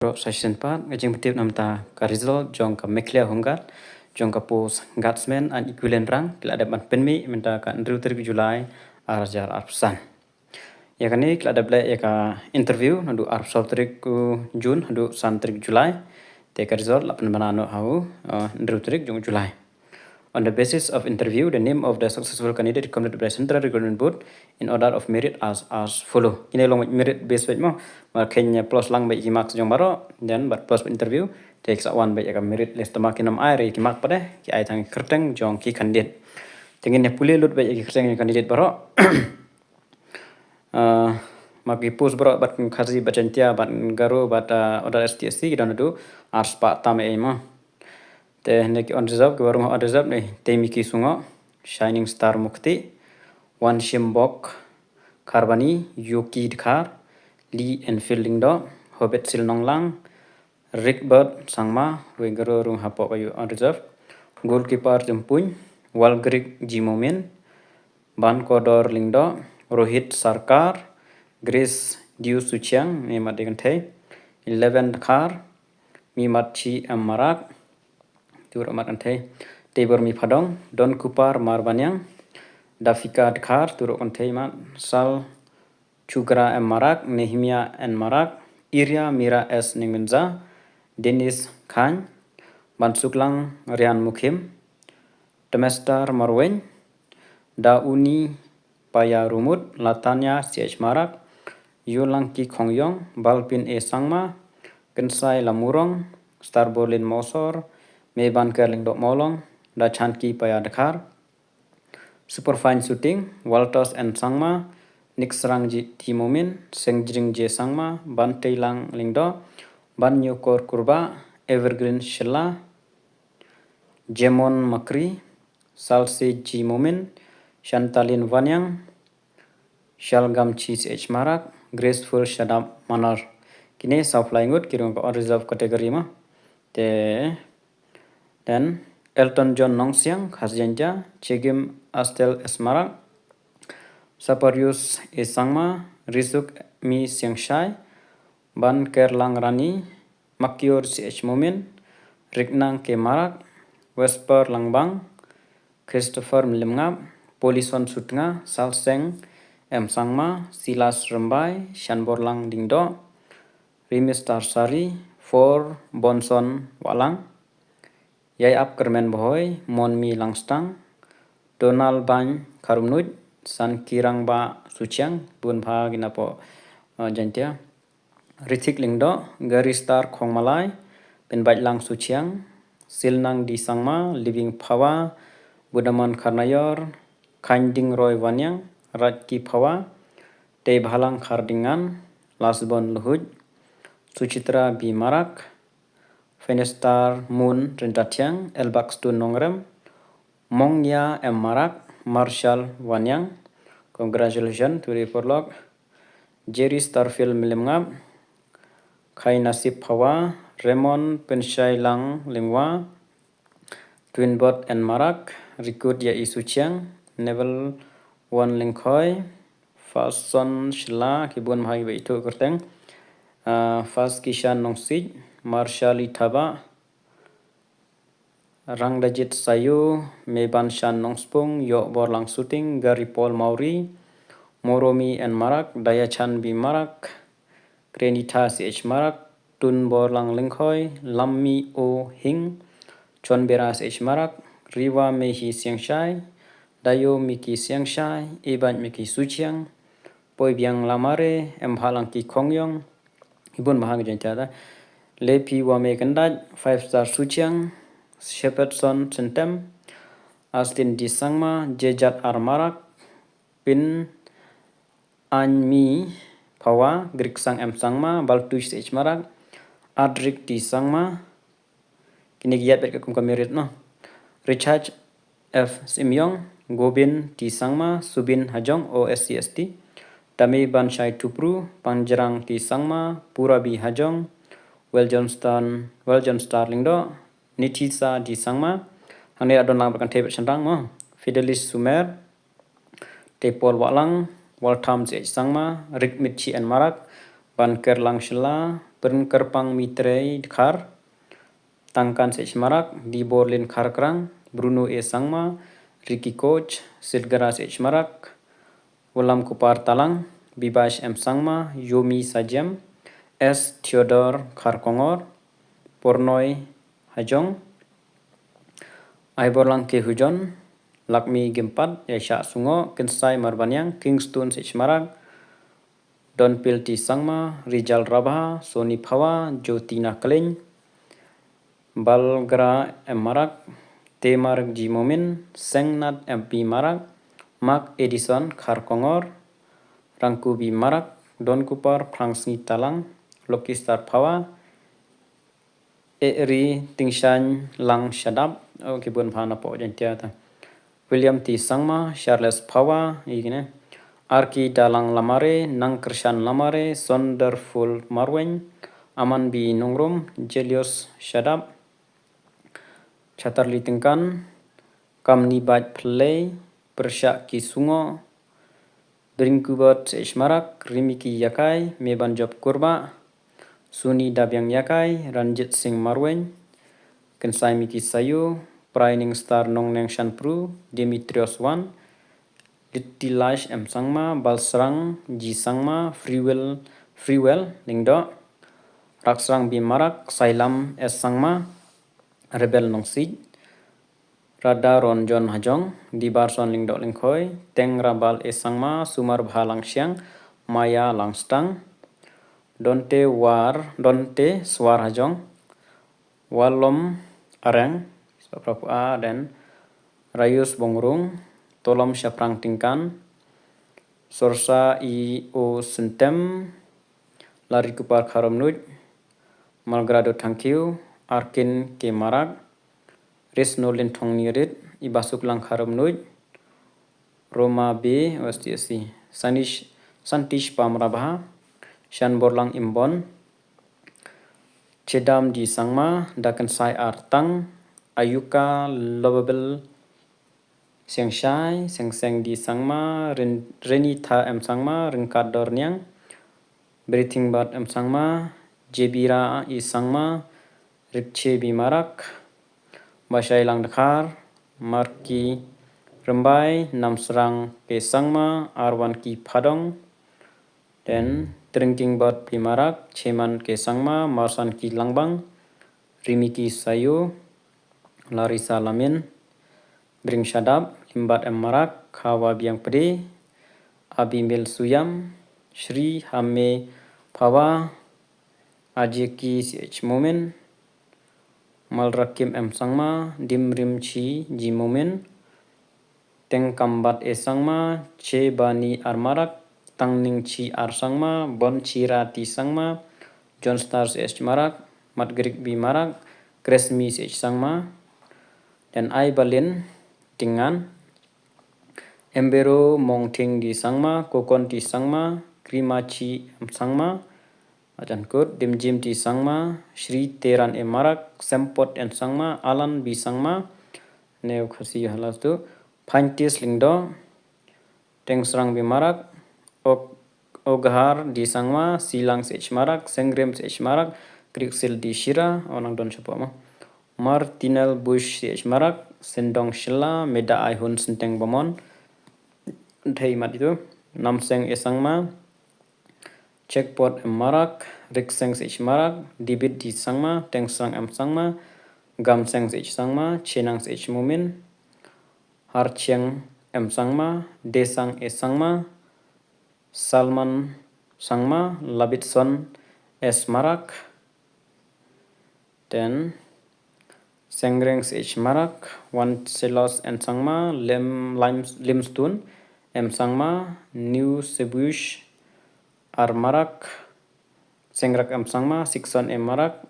Session part ngajeng betip namta ka result jong ka Meghalaya homeguard jong ka post Guardsman and equivalent rank kila ada ban penmi minta ka 23 Julai arjar arsan. Ya kani kila ada blek ya ka interview nandu arsa trik ku Jun nandu santrik Julai te ka result lapan banano hau 23 jong Julai. On the basis of interview, the name of the successful candidate completed by Central Recruitment Board in order of merit as follow. Ini long merit based mo, makanya plus lang baik kimak sejong baro, dan but plus interview takes one baik ka merit list makin nam air kimak pada ki ai tang kerteng jong ki candidate. Tengin ya pulih lut baik ki kerteng candidate baro. Maki post baro bat khazi bacentia bat garo bat order STSC kita nadu ars pak tam mo. Te neki on reserve ke warung on reserve nih temiki sungo shining star mukti one shimbok karbani yuki dkar li enfielding do hobet sil nonglang rickbird sangma wegero rung hapo bayu on reserve goalkeeper jempun walgrik jimomen ban kodor lingdo rohit sarkar grace diu suchiang ni madikan the 11 dkar mi matchi amarak Turut mat antei tebor mi padong don kupar marbanyang dafika dkhar turut antei mat sal chugra marak nehemia marak iria mira s ningmenza denis khan bansuklang rian mukhim temestar marwen dauni paya rumut latanya ch marak yolangki khongyong balpin e sangma kensai lamurong starbolin mosor Meban Kerling dok molong da chanki paya Dakar super fine shooting Walters and Sangma Nixrang Timomin Sengjring J Sangma Ban Teilang Lingdo Ban Nyokor Kurba Evergreen Shilla Jemon Makri Salse G Momin Shantalin Wanyang Shalgam Cheese H Marak Graceful Shadab Manar kini South Langut kirung ko reserve category ma te dan Elton John Nongsiang Khasjanja Chegim Astel Esmarak Saparius Esangma Risuk Mi Siangshai Ban Kerlang Rani Makior CH Momin Riknang Ke Marak Wesper Langbang Christopher Mlimngap Polison Sutnga Salseng M Sangma Silas Rembai Shanborlang Dingdo Rimis Tarsari For Bonson Walang Yai ap kermen bohoy Monmi Langstang Donald Ban Karumnuj San Kirang Ba Suchiang Bun Bha Ginapo Jantia Rithik Lingdo Garistar Khong Malai Ben Bait Lang Suchiang Silnang Di Sangma Living Phawa Budaman Karnayor Kanding Roy Wanyang Ratki Phawa Te Bhalang Khardingan Lasbon Luhuj Suchitra Bi Marak Fenestar Moon Rentatiang Elbaxtun Nongrem Mongya M Marak Marshall Wanyang congratulations to the prologue Jerry Starfield Milimngap Kai Nasib Phawa Raymond Penshai Lang Lingwa Twinbot and Marak Rikut Ya Isuchiang Neville Wan Lingkhoy Fason Shila Kibun Mahai Itu Kerteng Fas Kishan Nongsij Marshali Thaba Rangdajit Sayu Meban Shan Nongspung Yok Borlang Shooting Gary Paul Mauri Moromi and Marak Dayachan B Marak Krenita CH Marak Tun Borlang Lingkhoy Lammi O Hing Chonbera CH Marak Riwa Mehi Siangshai Dayo Miki Siangshai Iban Miki Suchiang Poi Biang Lamare Mbhalang Ki Khongyong Ibun Mahang Jantada Lepi Wame Kendaj 5-star Suchiang Shepherdson Sentem Astin Di Sangma Jejat Armarak Pin Anmi Pawa Griksang M Sangma Baltush H Marak Adrik Di Sangma Kini giat bet ke merit no Richard F Simyong Gobin Di Sangma Subin Hajong OSCST Dami Banshai Tupru Panjerang Di Sangma Purabi Hajong Weljon Starlingdo Nitisa Di Sangma Hangni adon lang berkan tebet sentang mo Fidelis Sumer Tepol Walang Waltam CH Sangma Rik Mitchi and Marak Ban Kerlang Shila Berkerpang mitrei khar tangkan sech marak di borlin khar krang Bruno e sangma Ricky coach silgara sech marak ulam kupar talang Bibash em sangma Yomi sajam S Theodore khar kongor Pornoy hajong Aiborlang ke hujon Lakmi gempat Yasha sungo Kensai marbanyang Kingston sech marak Don Pilti sangma Rijal Rabha Sony Phawa Jotina Kaleng Balgra Marak Temar Ji Momin Sengnat MP Marak Mark Edison Kharkongor Rangkubi Marak Don Kupar Prangsni Talang Lokistar Phawa Eri Tingshan Lang Shadap Kibun Phana Po Jentiata William T Sangma Charles Phawa igine Arki Dalang Lamare Nang Krishan Lamare Sonderful Marwen Aman B Nongrum Jelius Shadap Chatarli Tingkan Kamni Baj Play Persyak Kisungo Bringkubat Seshmarak Rimiki Yakai Meban Job Kurba Suni Dabyang Yakai Ranjit Singh Marwen Kensai Miki Sayu Prining Star Nongneng Shanpru Dimitrios Wan Litilash M Sangma Balsrang Ji Sangma Freewell Ningdo Raksrang Bimarak Sailam S Sangma Rebel Nongsij Rada Ronjon Hajong Dibarson Lingdo Lingkhoy Teng Rabal E Sangma Sumar Bhalang Siang Maya Langstang Donte Swar Hajong Walom Areng Prapu A dan Rayus Bongrung Tolom Syaprang Tingkan Sorsa I O Sentem Lari Kupar Kharom Nuj Malgrado Tangkiu Arkin Ke Marak Resno Lintong Nirit Ibasuk Lang Kharom Nuj Roma B OSTSC Santish Pamrabha Shan Borlang Imbon Chedam Di Sangma Dakan Sai Artang Ayuka Lovable Sengshai Sengseng Di Sangma Renita M Sangma Ringkat Dornyang Breathing Bat M Sangma Jebira I Sangma Ripche Bimarak Bashai Lang Dakhar Marki Rembai Namsrang Ke Sangma Arwan Ki Padong dan Drinking Bat Bimarak Cheman Ke Sangma Marsan Ki Langbang Rimiki Sayu Larisa Lamin Bring Shadab Limbat M Marak Kawa Biang Pede Abimel Suyam Shri Hame Phawa Ajeki CH Momen Malrakim M Sangma Dimrim Chi Ji Momen Teng Kambat E Sangma Che Bani Armarak Tangning Chi Ar Sangma Bon Chirati Sangma John Stars CH Marak Matgrik B Marak Kresmi CH Sangma dan Ai Balin Tingan Embero Mongting Di Sangma Kokon Di Sangma Krimachi M Sangma Ajan Kut Dimjim Di Sangma Shri Teran E Marak Sempot En Sangma Alan Bi Sangma Neu Khasi Halas Tu Phantis Lingdo Tengsrang Bi Marak Oghar Di Sangma Silang Sech Marak Sengrem Sech Marak Kriksil Di Shira Onang Don Chapoma Martinel Bush Sech Marak Sendong Shila Meda Aihun Senteng Bomon Thei Mat itu Namseng E Sangma Checkpot M Marak Rikseng Sech Marak Dibit Di Sangma Tengsrang M Sangma Gamseng Sech Sangma Chenang Sech Mumin Harcheng M Sangma Desang E Sangma Salman Sangma Labitson S Marak dan Sengreng Sech Marak Wan Selos N Sangma Limstone M Sangma New Sebush Ar Marak Sengrak M Sangma Sikson M Marak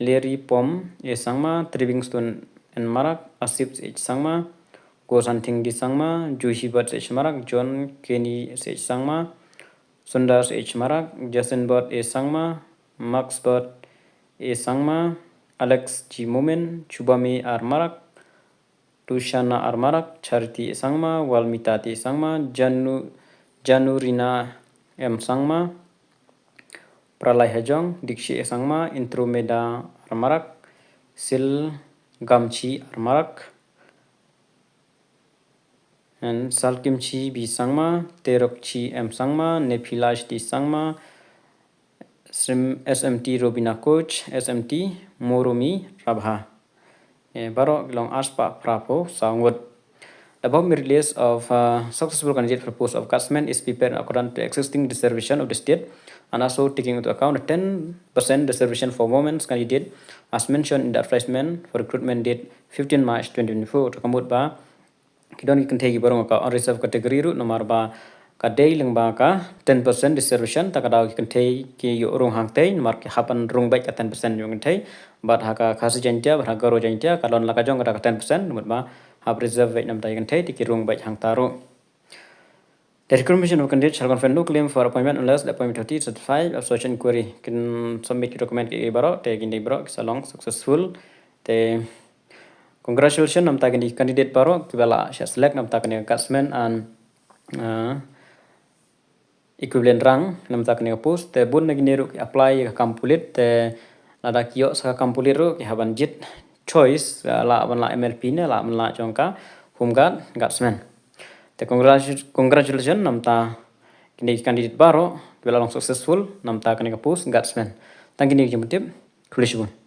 Leri Pom E Sangma Trivingston N Marak Asip Sech Sangma Gosanting Di Sangma Juhibat Sech Marak John Kenny Sech Sangma Sundar Sech Marak Jason Bot E Sangma Max Bot E Sangma Alex G Momen Chubami Ar Marak Tushana Ar Marak Charity E Sangma Walmitati E Sangma Janurina M Sangma pralai hajong diksi sangma intromeda armarak sil gamchi armarak and salkimchi bi sangma terokchi m sangma nepilash di sangma SMT Robina Coach SMT Moromi Rabha Barok long aspa prapo sangwat. The above list of successful candidates for post of Guardsman is prepared according to existing reservation of the state and also taking into account a 10% reservation for women's candidate as mentioned in the advertisement for recruitment date 15 March 2024 to come ba kidon kan tegi barong ka unreserved category ru nomor ba ka day lang ba ka 10% reservation ta kada kan tei ki yo rong hang tei nomor ki hapan rong baik ka 10% yung kan tei bat ha ka khasi jantia ba garo jantia kalon la ka jong ka 10% nomor ba have reserved nam tai kan tei ki rong baik hang taro. The recruitment of candidates shall confirm no claim for appointment unless the appointment is certified of such inquiry can submit document ki baro te gindi baro salong successful te congratulations nam ta gindi candidate baro kibala select nam ta kani Guardsman and equivalent rang nam ta kani post te bun nagi neru apply ka kampulit te nada kio sa kampulit ro ki haban jit choice la ban la MLP ne la ban la jongka homeguard Guardsman te congratulations nam ta kini candidate baro kibala long successful nam ta kani post Guardsman tangini jemutip khublei shibun.